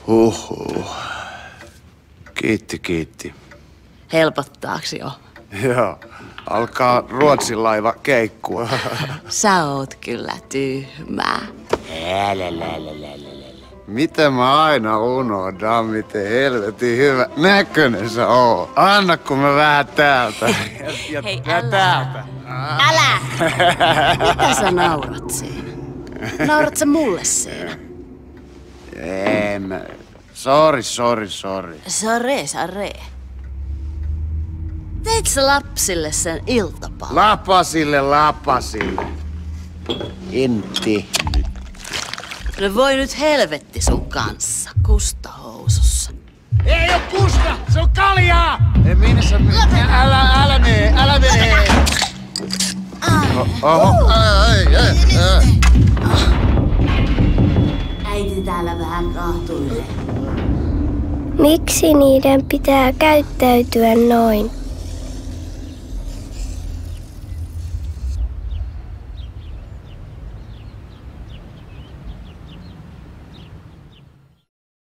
Huhhuh. Kiitti. Helpottaaks jo? Joo. Alkaa Ruotsin laiva keikkua. Sä oot kyllä tyhmää. Miten mä aina unohdan, miten helvetin hyvä näköinen sä oot. Anna kun mä vähän täältä. Hei, älä. Täältä. Älä! Mitä sä naurat siinä? Naurat sä mulle siinä? En. Sori. Sare. Teit sä lapsille sen iltapalan? Lapasille. Intti. Ne voi nyt helvetti sun kanssa, kustahousussa. Ei oo kusta, se on kaljaa! Ei minne sä älä mene! Oho. Äiti täällä vähän kahtuilee. Miksi niiden pitää käyttäytyä noin?